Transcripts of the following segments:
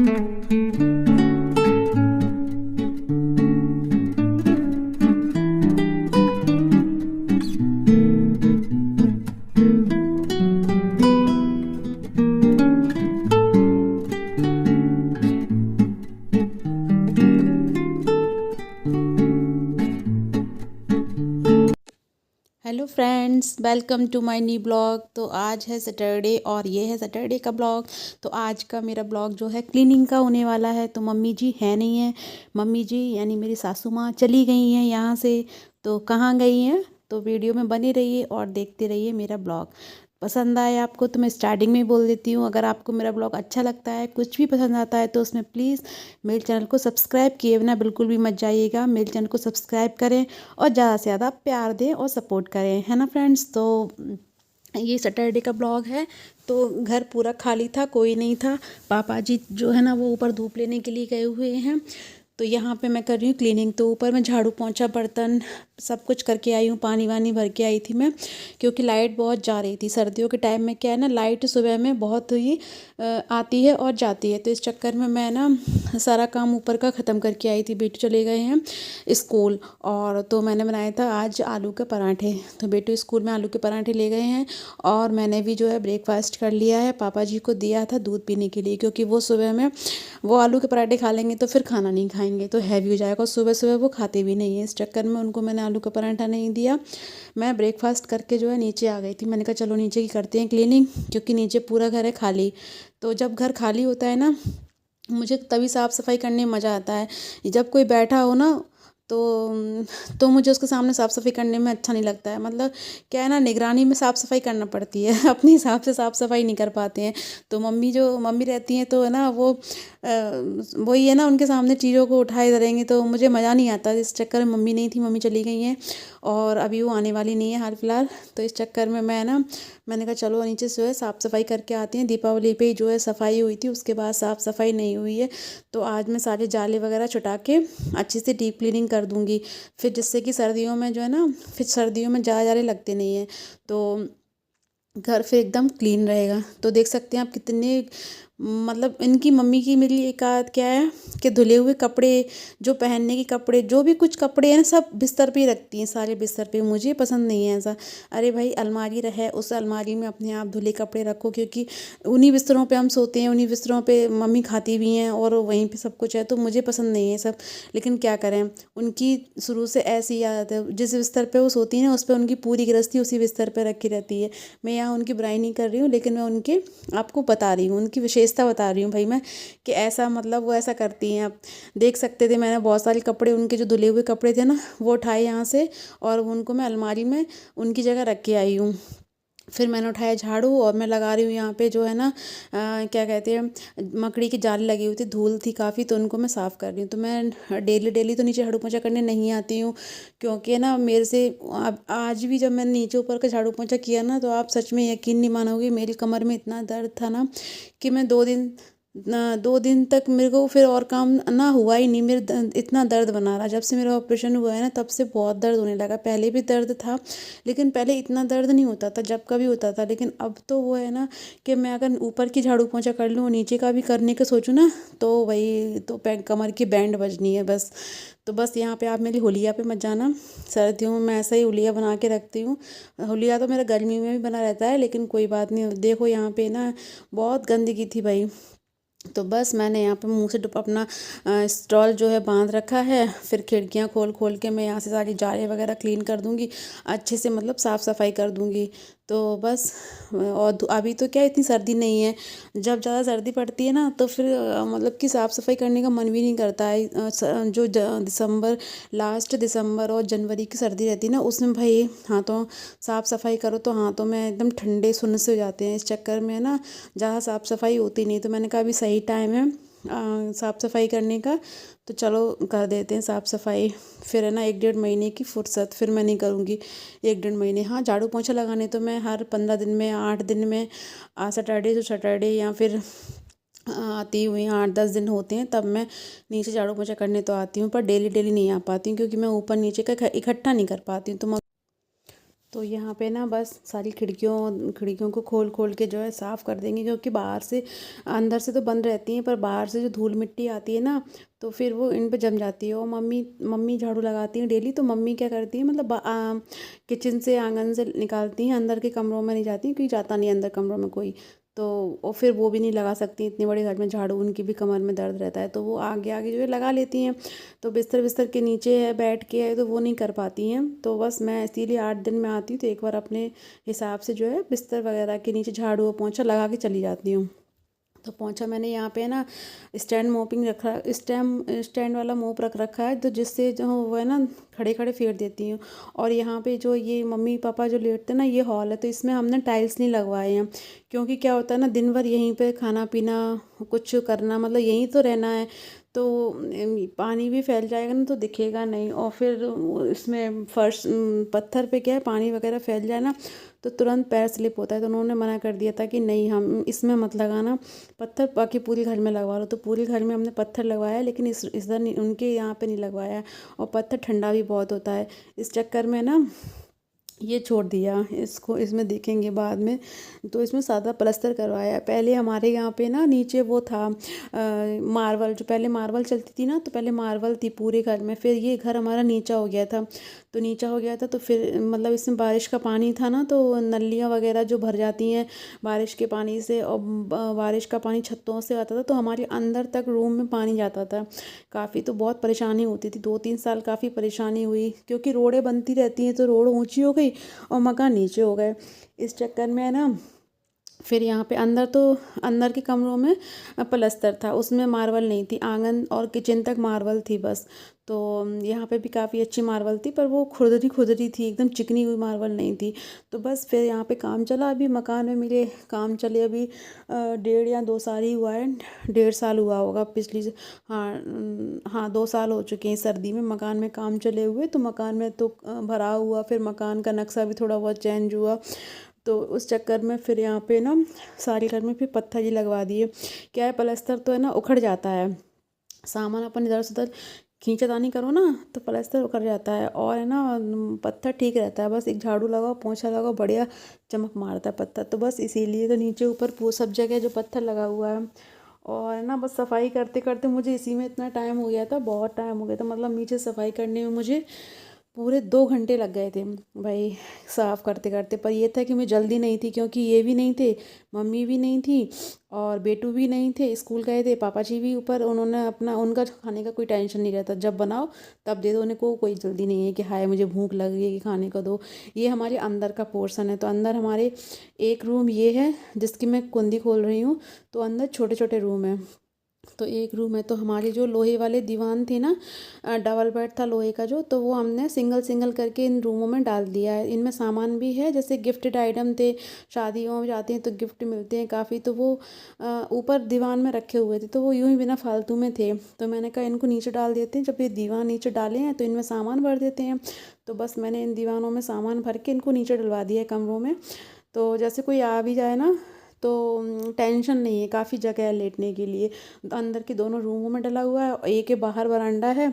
Hello friends, welcome to my new blog. तो आज है सैटरडे और ये है सैटरडे का ब्लॉग। तो आज का मेरा ब्लॉग जो है क्लीनिंग का होने वाला है। तो मम्मी जी है नहीं है, मम्मी जी यानी मेरी सासू माँ चली गई हैं यहाँ से। तो कहाँ गई हैं तो वीडियो में बने रहिए और देखते रहिए मेरा ब्लॉग। पसंद आए आपको तो मैं स्टार्टिंग में ही बोल देती हूँ, अगर आपको मेरा ब्लॉग अच्छा लगता है, कुछ भी पसंद आता है तो उसमें प्लीज़ मेरे चैनल को सब्सक्राइब किए बिना बिल्कुल भी मत जाइएगा। मेरे चैनल को सब्सक्राइब करें और ज़्यादा से ज़्यादा प्यार दें और सपोर्ट करें, है ना फ्रेंड्स। तो ये सैटरडे का ब्लॉग है। तो घर पूरा खाली था, कोई नहीं था। पापा जी जो है ना वो ऊपर धूप लेने के लिए गए हुए हैं। तो यहाँ पे मैं कर रही हूँ क्लीनिंग। तो ऊपर मैं झाड़ू पोंछा बर्तन सब कुछ करके आई हूँ, पानी वानी भर के आई थी मैं, क्योंकि लाइट बहुत जा रही थी। सर्दियों के टाइम में क्या है ना, लाइट सुबह में बहुत ही आती है और जाती है। तो इस चक्कर में मैं ना सारा काम ऊपर का ख़त्म करके आई थी। बेटू चले गए हैं स्कूल, और तो मैंने बनाया था आज आलू के पराठे। तो बेटू स्कूल में आलू के पराठे ले गए हैं और मैंने भी जो है ब्रेकफास्ट कर लिया है। पापा जी को दिया था दूध पीने के लिए, क्योंकि वो सुबह में वो आलू के पराठे खा लेंगे तो फिर खाना नहीं खाएंगे, तो हैवी हो जाएगा। सुबह सुबह वो खाते भी नहीं है, इस चक्कर में उनको मैंने आलू का पराठा नहीं दिया। मैं ब्रेकफास्ट करके जो है नीचे आ गई थी। मैंने कहा चलो नीचे की करते हैं क्लीनिंग, क्योंकि नीचे पूरा घर है खाली। तो जब घर खाली होता है ना, मुझे तभी साफ़ सफाई करने में मज़ा आता है। जब कोई बैठा हो ना तो मुझे उसके सामने साफ़ सफाई करने में अच्छा नहीं लगता है। मतलब क्या है ना, निगरानी में साफ़ सफाई करना पड़ती है अपने हिसाब से साफ़ सफाई नहीं कर पाते हैं। तो मम्मी रहती हैं तो है ना वो वही है ना, उनके सामने चीज़ों को उठाए धरेंगे तो मुझे मज़ा नहीं आता। इस चक्कर में मम्मी नहीं थी, मम्मी चली गई हैं और अभी वो आने वाली नहीं है हाल फिलहाल। तो इस चक्कर में मैंने कहा चलो नीचे से जो है साफ़ सफाई करके आती हैं। दीपावली पे ही जो है सफाई हुई थी, उसके बाद साफ़ सफाई नहीं हुई है। तो आज मैं सारे जाले वगैरह छुटा के अच्छे से डीप क्लीनिंग कर दूँगी, फिर जिससे कि सर्दियों में जो है ना, फिर सर्दियों में ज़्यादा जाले लगते नहीं हैं। तो घर फिर एकदम क्लीन रहेगा। तो देख सकते हैं आप कितने, मतलब इनकी मम्मी की मेरी एक आदत क्या है कि धुले हुए कपड़े, जो पहनने के कपड़े, जो भी कुछ कपड़े हैं ना, सब बिस्तर पे ही रखती हैं, सारे बिस्तर पे। मुझे पसंद नहीं है ऐसा। अरे भाई, अलमारी रहे, उस अलमारी में अपने आप धुले कपड़े रखो, क्योंकि उन्हीं बिस्तरों पे हम सोते हैं, उन्हीं बिस्तरों पे मम्मी खाती भी हैं और वहीं पे सब कुछ है। तो मुझे पसंद नहीं है सब, लेकिन क्या करें, उनकी शुरू से ऐसी आदत है। जिस बिस्तर पे वो सोती हैं ना, उस पर उनकी पूरी गृहस्थी उसी बिस्तर पर रखी रहती है। मैं यहाँ उनकी बुराई नहीं कर रही हूँ, लेकिन मैं उनके आपको बता रही हूँ, उनकी विशेषता बता रही हूँ भाई मैं, कि ऐसा मतलब वो ऐसा करती हैं। आप देख सकते थे, मैंने बहुत सारे कपड़े, उनके जो धुले हुए कपड़े थे ना, वो उठाए यहाँ से और उनको मैं अलमारी में उनकी जगह रख के आई हूँ। फिर मैंने उठाया झाड़ू और मैं लगा रही हूँ यहाँ पे जो है ना क्या कहते हैं, मकड़ी की जाली लगी हुई थी, धूल थी काफ़ी, तो उनको मैं साफ़ कर रही हूँ। तो मैं डेली डेली तो नीचे झाड़ू पोंछा करने नहीं आती हूँ, क्योंकि है ना मेरे से आज भी जब मैंने नीचे ऊपर का झाड़ू पोंछा किया ना, तो आप सच में यकीन नहीं मानोगे, मेरी कमर में इतना दर्द था ना कि मैं 2 दिन तक मेरे को फिर और काम ना हुआ ही नहीं। इतना दर्द बना रहा। जब से मेरा ऑपरेशन हुआ है ना, तब से बहुत दर्द होने लगा। पहले भी दर्द था, लेकिन पहले इतना दर्द नहीं होता था, जब कभी होता था। लेकिन अब तो वो है ना कि मैं अगर ऊपर की झाड़ू पोंछा कर लूँ, नीचे का भी करने का सोचूं ना, तो वही तो कमर की बैंड बजनी है बस। तो बस यहाँ पे आप मेरी हुलिया पे मत जाना। सर्दियों में मैं ऐसा ही हुलिया बना के रखती हूँ। हुलिया तो मेरा गर्मी में भी बना रहता है, लेकिन कोई बात नहीं। देखो यहाँ पे ना बहुत गंदगी थी भाई। तो बस मैंने यहाँ पे मुंह से अपना स्टॉल जो है बांध रखा है। फिर खिड़कियाँ खोल खोल के मैं यहाँ से सारी जाले वगैरह क्लीन कर दूँगी, अच्छे से मतलब साफ़ सफाई कर दूँगी। तो बस और अभी तो क्या इतनी सर्दी नहीं है। जब ज़्यादा सर्दी पड़ती है ना, तो फिर मतलब कि साफ़ सफाई करने का मन भी नहीं करता है। जो दिसंबर, लास्ट दिसंबर और जनवरी की सर्दी रहती है ना, उसमें भाई हाथों साफ़ सफाई करो तो हाथों में एकदम ठंडे सुन्न से हो जाते हैं। इस चक्कर में ना ज़्यादा साफ़ सफाई होती नहीं। तो मैंने कहा अभी सही टाइम है साफ़ सफाई करने का, तो चलो कर देते हैं साफ़ सफाई। फिर है ना 1-1.5 महीने की फुर्सत, फिर मैं नहीं करूँगी 1-1.5 महीने। हाँ, झाड़ू पोंछा लगाने तो मैं हर 15 दिन में, 8 दिन में, सैटरडे टू सैटरडे, या फिर आती हुई 8-10 दिन होते हैं तब मैं नीचे झाड़ू पोंछा करने तो आती हूँ, पर डेली डेली नहीं आ पाती हूँ, क्योंकि मैं ऊपर नीचे का इकट्ठा नहीं कर पाती हूँ। तो तो यहाँ पे ना बस सारी खिड़कियों खिड़कियों को खोल खोल के जो है साफ़ कर देंगे, क्योंकि बाहर से अंदर से तो बंद रहती हैं, पर बाहर से जो धूल मिट्टी आती है ना, तो फिर वो इन पे जम जाती है। और मम्मी मम्मी झाड़ू लगाती हैं डेली, तो मम्मी क्या करती है, मतलब किचन से आंगन से निकालती हैं, अंदर के कमरों में नहीं जाती, क्योंकि जाता नहीं अंदर कमरों में कोई। तो और फिर वो भी नहीं लगा सकती, इतने बड़े घर में झाड़ू, उनकी भी कमर में दर्द रहता है, तो वो आगे आगे जो है लगा लेती हैं। तो बिस्तर बिस्तर के नीचे है, बैठ के है, तो वो नहीं कर पाती हैं। तो बस मैं इसीलिए 8 दिन में आती हूँ, तो एक बार अपने हिसाब से जो है बिस्तर वगैरह के नीचे झाड़ू और पोंछा लगा के चली जाती हूँ। तो पोंछा मैंने यहाँ पे ना स्टैंड मोपिंग रखा, स्टैंड वाला मोप रख रखा है, तो जिससे जो वो है ना खड़े खड़े फेर देती हूँ। और यहाँ पे जो ये मम्मी पापा जो लेटते हैं ना, ये हॉल है, तो इसमें हमने टाइल्स नहीं लगवाए हैं, क्योंकि क्या होता है ना, दिन भर यहीं पे खाना पीना कुछ करना, मतलब यहीं तो रहना है। तो पानी भी फैल जाएगा ना, तो दिखेगा नहीं। और फिर इसमें फर्श पत्थर पे क्या है, पानी वगैरह फैल जाए ना, तो तुरंत पैर स्लिप होता है। तो उन्होंने मना कर दिया था कि नहीं, हम इसमें मत लगाना पत्थर, बाकी पूरे घर में लगवा लो। तो पूरे घर में हमने पत्थर लगवाया, लेकिन इस इधर नहीं, उनके यहाँ पे नहीं लगवाया। और पत्थर ठंडा भी बहुत होता है, इस चक्कर में ना ये छोड़ दिया इसको, इसमें देखेंगे बाद में। तो इसमें सादा प्लास्टर करवाया। पहले हमारे यहाँ पे ना नीचे वो था मार्बल, जो पहले मार्बल चलती थी ना, तो पहले मार्बल थी पूरे घर में, फिर ये घर हमारा नीचा हो गया था। तो नीचा हो गया था, तो फिर मतलब इसमें बारिश का पानी था ना, तो नलियाँ वगैरह जो भर जाती हैं बारिश के पानी से, और बारिश का पानी छतों से आता था, तो हमारे अंदर तक रूम में पानी जाता था काफ़ी। तो बहुत परेशानी होती थी, 2-3 साल काफ़ी परेशानी हुई, क्योंकि रोडें बनती रहती हैं, तो रोड ऊंची हो गई और मकान नीचे हो गए। इस चक्कर में ना फिर यहाँ पे अंदर, तो अंदर के कमरों में प्लस्तर था, उसमें मार्बल नहीं थी, आंगन और किचन तक मार्बल थी बस। तो यहाँ पे भी काफ़ी अच्छी मार्बल थी, पर वो खुरदरी खुरदरी थी, एकदम चिकनी हुई मार्बल नहीं थी। तो बस फिर यहाँ पे काम चला, अभी मकान में मेरे काम चले अभी 1.5 या 2 साल ही हुआ है, 1.5 साल हुआ होगा पिछली। हाँ हाँ, 2 साल हो चुके हैं सर्दी में मकान में काम चले हुए। तो मकान में तो भरा हुआ, फिर मकान का नक्शा भी थोड़ा बहुत चेंज हुआ। तो उस चक्कर में फिर यहाँ पे ना सारे घर में फिर पत्थर ही लगवा दिए। क्या है, प्लस्तर तो है ना उखड़ जाता है, सामान अपन इधर से उधर खींचातानी करो ना, तो प्लस्तर उखड़ जाता है। और है ना पत्थर ठीक रहता है, बस एक झाड़ू लगाओ, पोंछा लगाओ, बढ़िया चमक मारता है पत्थर। तो बस इसीलिए तो नीचे ऊपर सब जगह जो पत्थर लगा हुआ है। और है ना बस सफाई करते करते मुझे इसी में इतना टाइम हो गया था, बहुत टाइम हो गया था, मतलब नीचे सफाई करने में मुझे पूरे 2 घंटे लग गए थे भाई, साफ़ करते करते। पर ये था कि मैं जल्दी नहीं थी, क्योंकि ये भी नहीं थे, मम्मी भी नहीं थी, और बेटू भी नहीं थे, स्कूल गए थे, पापा जी भी ऊपर, उन्होंने अपना, उनका खाने का कोई टेंशन नहीं रहता, जब बनाओ तब दे दो उन्हें, को कोई जल्दी नहीं है कि हाय मुझे भूख लग गई है कि खाने को दो। ये हमारे अंदर का पोर्शन है। तो अंदर हमारे एक रूम ये है जिसकी मैं कुंडी खोल रही हूँ, तो अंदर छोटे छोटे रूम है। तो एक रूम है, तो हमारे जो लोहे वाले दीवान थे ना, डबल बेड था लोहे का जो, तो वो हमने सिंगल सिंगल करके इन रूमों में डाल दिया है। इनमें सामान भी है, जैसे गिफ्टेड आइटम थे, शादियों में जाते हैं तो गिफ्ट मिलते हैं काफ़ी, तो वो ऊपर दीवान में रखे हुए थे, तो वो यूं ही बिना फालतू में थे। तो मैंने कहा इनको नीचे डाल देते हैं, जब ये दीवान नीचे डाले हैं तो इनमें सामान भर देते हैं। तो बस मैंने इन दीवानों में सामान भर के इनको नीचे डलवा दिया है कमरों में। तो जैसे कोई आ भी जाए ना, तो टेंशन नहीं है, काफ़ी जगह है लेटने के लिए। अंदर के दोनों रूमों में डला हुआ है, और एक के बाहर बरामदा है,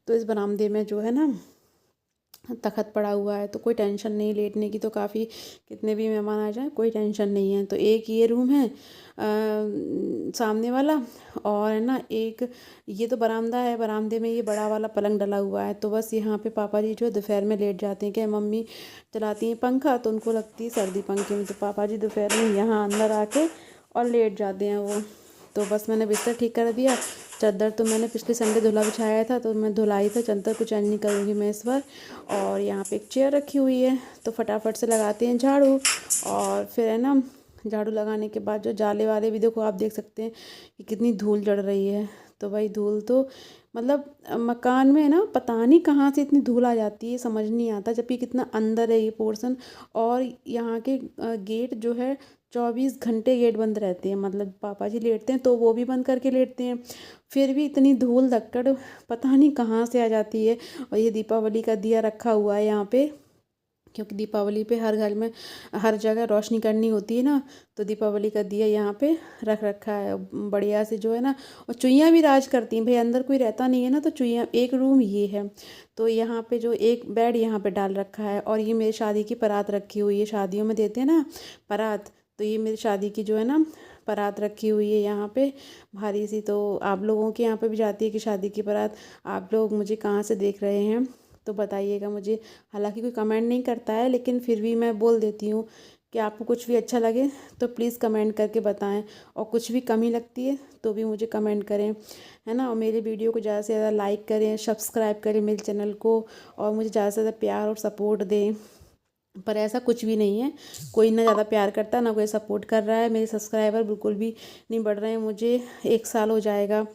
तो इस बरामदे में जो है ना तखत पड़ा हुआ है, तो कोई टेंशन नहीं लेटने की। तो काफ़ी कितने भी मेहमान आ जाए कोई टेंशन नहीं है। तो एक ये रूम है सामने वाला, और है ना एक ये तो बरामदा है, बरामदे में ये बड़ा वाला पलंग डला हुआ है। तो बस यहाँ पे पापा जी जो है दोपहर में लेट जाते हैं, क्या मम्मी चलाती हैं पंखा, तो उनको लगती है सर्दी पंखे में, तो पापा जी दोपहर में यहाँ अंदर आके और लेट जाते हैं वो। तो बस मैंने बिस्तर ठीक कर दिया। चादर तो मैंने पिछले संडे धुला बिछाया था, तो मैं धुलाई था, चादर को चेंज नहीं करूँगी मैं इस बार। और यहाँ पे एक चेयर रखी हुई है, तो फटाफट से लगाते हैं झाड़ू। और फिर है ना झाड़ू लगाने के बाद जो जाले वाले भी देखो, आप देख सकते हैं कि कितनी धूल जड़ रही है। तो भाई धूल तो मतलब मकान में है ना, पता नहीं कहाँ से इतनी धूल आ जाती है, समझ नहीं आता, जबकि कितना अंदर है ये पोर्शन। और यहाँ के गेट जो है 24 घंटे गेट बंद रहते हैं, मतलब पापा जी लेटते हैं तो वो भी बंद करके लेटते हैं, फिर भी इतनी धूल धक्कड़ पता नहीं कहाँ से आ जाती है। और ये दीपावली का दिया रखा हुआ है यहाँ पे, क्योंकि दीपावली पे हर घर में हर जगह रोशनी करनी होती है ना, तो दीपावली का दिया यहाँ पे रख रखा है बढ़िया से जो है ना। और चुईयाँ भी राज करती हैं भाई, अंदर कोई रहता नहीं है ना, तो चुईयाँ, एक रूम ये है। तो यहाँ पे जो एक बेड यहाँ पे डाल रखा है, और ये मेरी शादी की परात रखी हुई है, शादियों में देते हैं ना परात, तो ये मेरी शादी की जो है ना परात रखी हुई है यहाँ पे भारी सी। तो आप लोगों के यहाँ पे भी जाती है कि शादी की परात? आप लोग मुझे कहाँ से देख रहे हैं तो बताइएगा मुझे। हालांकि कोई कमेंट नहीं करता है, लेकिन फिर भी मैं बोल देती हूँ कि आपको कुछ भी अच्छा लगे तो प्लीज़ कमेंट करके बताएं, और कुछ भी कमी लगती है तो भी मुझे कमेंट करें, है ना। और मेरे वीडियो को ज़्यादा से ज़्यादा लाइक करें, सब्सक्राइब करें मेरे चैनल को, और मुझे ज़्यादा से ज़्यादा प्यार और सपोर्ट दें। पर ऐसा कुछ भी नहीं है, कोई ना ज़्यादा प्यार करता ना कोई सपोर्ट कर रहा है। मेरे सब्सक्राइबर बिल्कुल भी नहीं बढ़ रहे हैं, मुझे 1 साल हो जाएगा,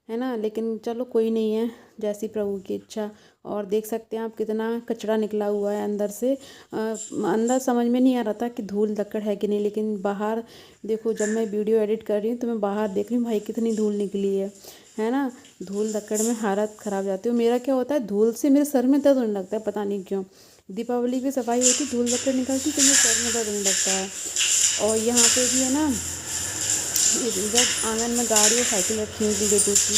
है ना। लेकिन चलो कोई नहीं है, जैसी प्रभु की इच्छा। और देख सकते हैं आप कितना कचरा निकला हुआ है अंदर से। अंदर समझ में नहीं आ रहा था कि धूल धक्कड़ है कि नहीं, लेकिन बाहर देखो, जब मैं वीडियो एडिट कर रही हूँ तो मैं बाहर देख रही हूँ भाई कितनी धूल निकली है ना। धूल धक्कड़ में हालत ख़राब जाती है। मेरा क्या होता है, धूल से मेरे सर में दर्द होने लगता है, पता नहीं क्यों। दीपावली की सफाई होती, धूल धक्कड़ निकलती तो मेरे सर में दर्द होने लगता है। और यहाँ पे भी है ना, जब आंगन में गाड़ी और साइकिल रखी हुई थी बेटू की,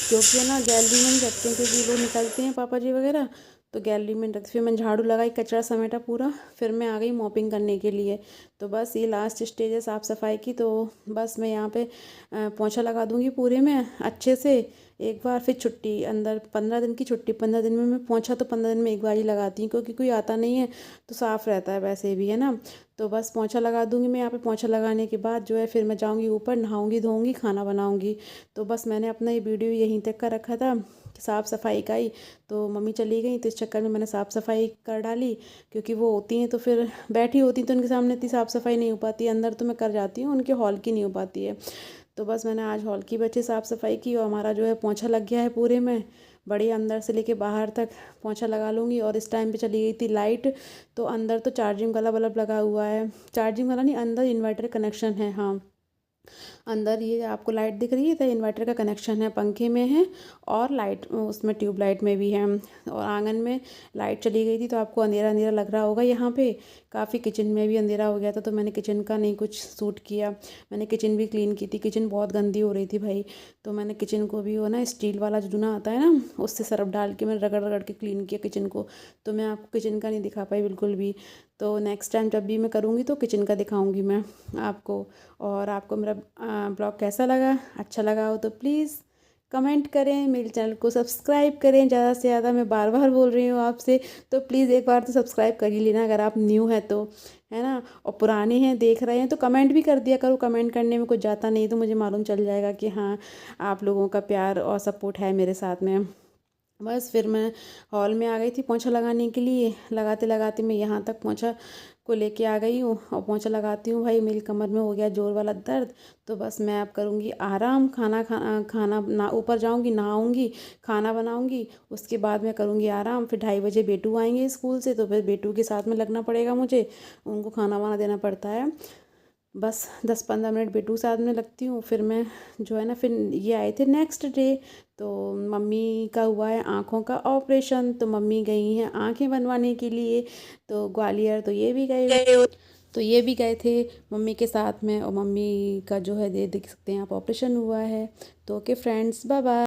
क्योंकि है ना गैलरी में नहीं रखते हैं, क्योंकि वो निकलते हैं पापा जी वगैरह, तो गैलरी में रखते। फिर मैं झाड़ू लगाई, कचरा समेटा पूरा, फिर मैं आ गई मॉपिंग करने के लिए। तो बस ये लास्ट स्टेज है साफ़ सफाई की। तो बस मैं यहाँ पे पोंछा लगा दूँगी पूरे में अच्छे से एक बार, फिर छुट्टी। अंदर 15 दिन की छुट्टी, 15 दिन में मैं पोंछा तो 15 दिन में एक बार ही लगाती हूँ, क्योंकि कोई आता नहीं है तो साफ़ रहता है वैसे भी, है ना। तो बस पोंछा लगा दूँगी मैं यहाँ पे। पोंछा लगाने के बाद जो है फिर मैं जाऊँगी ऊपर, नहाऊँगी धोऊँगी, खाना बनाऊँगी। तो बस मैंने अपना ये वीडियो यहीं तक का रखा था, साफ़ सफाई का ही। तो मम्मी चली गई तो इस चक्कर में मैंने साफ़ सफाई कर डाली, क्योंकि वो होती हैं तो फिर बैठी होती तो उनके सामने इतनी साफ़ सफाई नहीं हो पाती। अंदर तो मैं कर जाती हूँ, उनके हॉल की नहीं हो पाती है। तो बस मैंने आज हॉल की बच्चे साफ़ सफाई की, और हमारा जो है पोंछा लग गया है पूरे में बढ़िया, अंदर से लेके बाहर तक पोंछा लगा लूँगी। और इस टाइम पे चली गई थी लाइट, तो अंदर तो चार्जिंग वाला बल्ब लगा हुआ है, चार्जिंग वाला नहीं, अंदर इन्वर्टर कनेक्शन है, हाँ। अंदर ये आपको लाइट दिख रही है तो इन्वर्टर का कनेक्शन है, पंखे में है, और लाइट उसमें ट्यूबलाइट में भी है। और आंगन में लाइट चली गई थी तो आपको अंधेरा अंधेरा लग रहा होगा यहाँ पे काफ़ी। किचन में भी अंधेरा हो गया था, तो मैंने किचन का नहीं कुछ सूट किया। मैंने किचन भी क्लीन की थी, किचन बहुत गंदी हो रही थी भाई। तो मैंने किचन को भी, वो ना स्टील वाला जो चूना आता है ना, उससे सर्फ डाल के मैंने रगड़ रगड़ के क्लीन किया किचन को। तो मैं आपको किचन का नहीं दिखा पाई बिल्कुल भी। तो नेक्स्ट टाइम जब भी मैं करूँगी तो किचन का दिखाऊँगी मैं आपको। और आपको मेरा ब्लॉग कैसा लगा, अच्छा लगा हो तो प्लीज़ कमेंट करें, मेरे चैनल को सब्सक्राइब करें ज़्यादा से ज़्यादा। मैं बार बार बोल रही हूँ आपसे, तो प्लीज़ एक बार तो सब्सक्राइब कर ही लेना अगर आप न्यू हैं तो, है ना। और पुराने हैं देख रहे हैं तो कमेंट भी कर दिया करो, कमेंट करने में कुछ जाता नहीं तो मुझे मालूम चल जाएगा कि हाँ आप लोगों का प्यार और सपोर्ट है मेरे साथ में। बस फिर मैं हॉल में आ गई थी पोंछा लगाने के लिए। लगाते लगाते मैं यहाँ तक पोंछा को लेके आ गई हूँ, और पोंछा लगाती हूँ भाई मेरी कमर में हो गया जोर वाला दर्द। तो बस मैं अब करूँगी आराम, खाना ना, ऊपर जाऊँगी, नहाऊँगी, खाना बनाऊँगी, उसके बाद मैं करूँगी आराम। फिर 2:30 बजे बेटू आएंगे स्कूल से, तो फिर बेटू के साथ में लगना पड़ेगा मुझे, उनको खाना वाना देना पड़ता है। बस 10-15 मिनट बेटू साथ में लगती हूँ, फिर मैं जो है ना, फिर ये आए थे नेक्स्ट डे। तो मम्मी का हुआ है आँखों का ऑपरेशन, तो मम्मी गई हैं आँखें बनवाने के लिए, तो ग्वालियर। तो ये भी गए थे मम्मी के साथ में। और मम्मी का जो है देख सकते हैं आप, ऑपरेशन हुआ है। तो ओके फ्रेंड्स, बाय बाय।